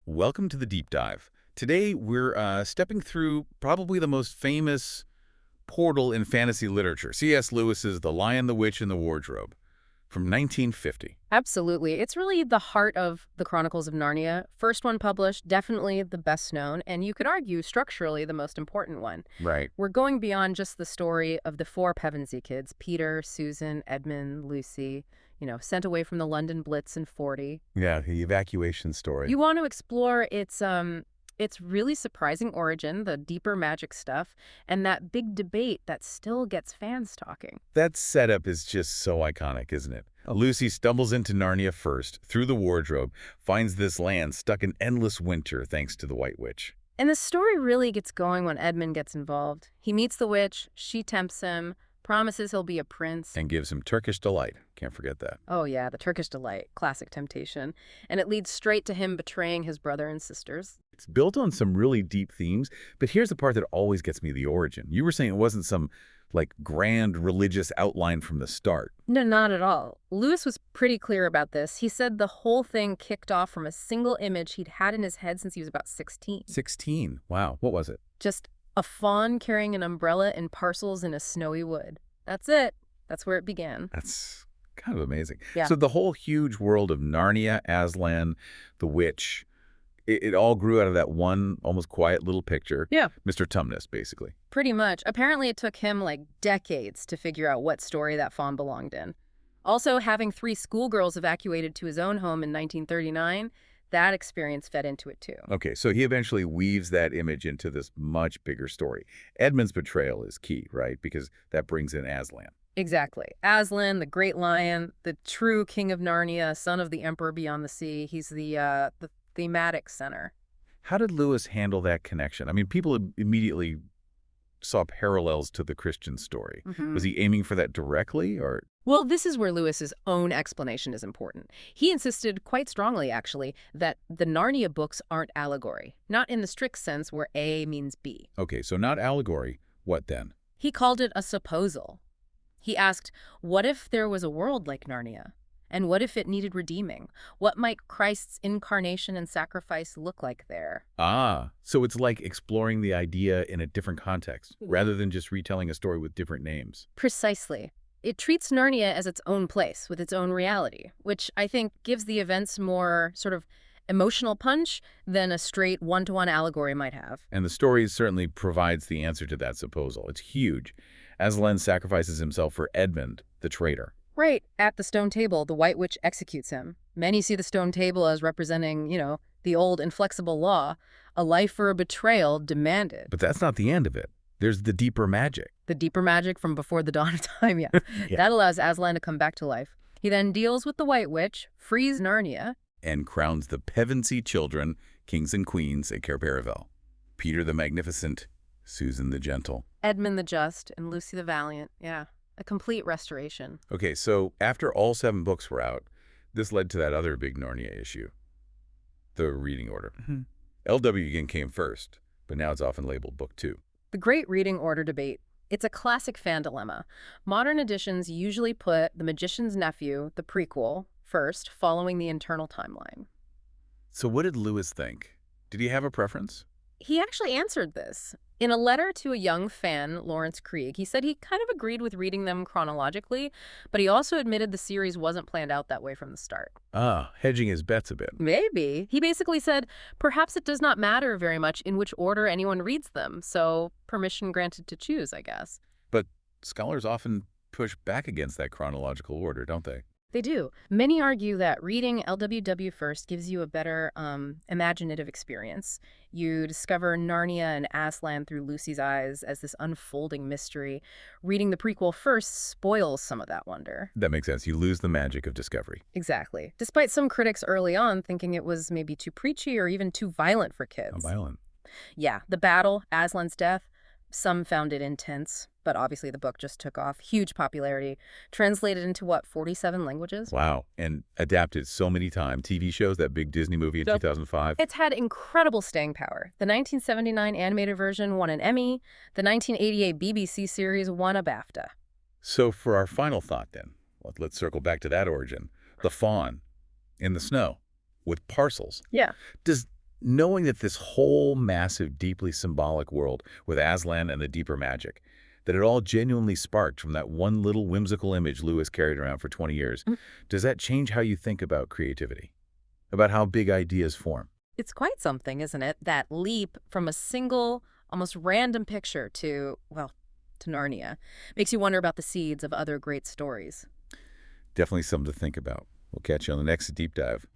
Welcome to the Deep Dive. Today, we're stepping through probably the most famous portal in fantasy literature, C.S. Lewis's The Lion, the Witch, and the Wardrobe from 1950. Absolutely. It's really the heart of the Chronicles of Narnia. First one published, definitely the best known, and you could argue structurally the most important one. Right. We're going beyond just the story of the four Pevensey kids, Peter, Susan, Edmund, Lucy, sent away from the London Blitz in 40. Yeah, the evacuation story. You want to explore its really surprising origin, the deeper magic stuff, and that big debate that still gets fans talking. That setup is just so iconic, isn't it? Lucy stumbles into Narnia first, through the wardrobe, finds this land stuck in endless winter thanks to the White Witch. And the story really gets going when Edmund gets involved. He meets the witch, she tempts him, promises he'll be a prince. And gives him Turkish delight. Can't forget that. Oh yeah, the Turkish delight, classic temptation. And it leads straight to him betraying his brother and sisters. It's built on some really deep themes, but here's the part that always gets me, the origin. You were saying it wasn't some, grand religious outline from the start. No, not at all. Lewis was pretty clear about this. He said the whole thing kicked off from a single image he'd had in his head since he was about 16. 16? Wow. What was it? Just a fawn carrying an umbrella and parcels in a snowy wood. That's it. That's where it began. That's kind of amazing. Yeah. So the whole huge world of Narnia, Aslan, the witch, it all grew out of that one almost quiet little picture. Yeah. Mr. Tumnus, basically. Pretty much. Apparently it took him decades to figure out what story that fawn belonged in. Also, having 3 schoolgirls evacuated to his own home in 1939, that experience fed into it too. Okay, so he eventually weaves that image into this much bigger story. Edmund's betrayal is key, right? Because that brings in Aslan. Exactly. Aslan, the great lion, the true king of Narnia, son of the emperor beyond the sea. He's the thematic center. How did Lewis handle that connection? I mean, people immediately saw parallels to the Christian story. Was he aiming for that directly, or? Well, this is where Lewis's own explanation is important. He insisted quite strongly, actually, that the Narnia books aren't allegory, not in the strict sense where A means B. Okay, so not allegory. What then? He called it a supposal. He asked, what if there was a world like Narnia? And what if it needed redeeming? What might Christ's incarnation and sacrifice look like there? Ah, so it's like exploring the idea in a different context, rather than just retelling a story with different names. Precisely. It treats Narnia as its own place, with its own reality, which I think gives the events more sort of emotional punch than a straight one-to-one allegory might have. And the story certainly provides the answer to that supposal. It's huge. Aslan sacrifices himself for Edmund, the traitor. Right. At the stone table, the White Witch executes him. Many see the stone table as representing, the old inflexible law, a life for a betrayal demanded. But that's not the end of it. There's the deeper magic. The deeper magic from before the dawn of time, yeah. Yeah. That allows Aslan to come back to life. He then deals with the White Witch, frees Narnia, And crowns the Pevensey children kings and queens at Cair Paravel. Peter the Magnificent, Susan the Gentle. Edmund the Just, and Lucy the Valiant. Yeah, a complete restoration. Okay, so after all 7 books were out, this led to that other big Narnia issue, the reading order. LW again came first, but now it's often labeled Book 2. The Great Reading Order debate. It's a classic fan dilemma. Modern editions usually put The Magician's Nephew, the prequel, first, following the internal timeline. So what did Lewis think? Did he have a preference? He actually answered this. In a letter to a young fan, Lawrence Krieg, he said he kind of agreed with reading them chronologically, but he also admitted the series wasn't planned out that way from the start. Ah, hedging his bets a bit. Maybe. He basically said, perhaps it does not matter very much in which order anyone reads them, so permission granted to choose, I guess. But scholars often push back against that chronological order, don't they? They do. Many argue that reading LWW first gives you a better imaginative experience. You discover Narnia and Aslan through Lucy's eyes as this unfolding mystery. Reading the prequel first spoils some of that wonder. That makes sense. You lose the magic of discovery. Exactly. Despite some critics early on thinking it was maybe too preachy or even too violent for kids. How violent. Yeah, the battle, Aslan's death, some found it intense, but obviously the book just took off. Huge popularity. Translated into, 47 languages? Wow. And adapted so many times. TV shows, that big Disney movie in Yep. 2005. It's had incredible staying power. The 1979 animated version won an Emmy. The 1988 BBC series won a BAFTA. So for our final thought then, let's circle back to that origin. The fawn in the snow with parcels. Yeah. Does Knowing that this whole massive, deeply symbolic world with Aslan and the deeper magic, that it all genuinely sparked from that one little whimsical image Lewis carried around for 20 years, Mm. does that change how you think about creativity? About how big ideas form? It's quite something, isn't it? That leap from a single, almost random picture to, well, to Narnia. Makes you wonder about the seeds of other great stories. Definitely something to think about. We'll catch you on the next deep dive.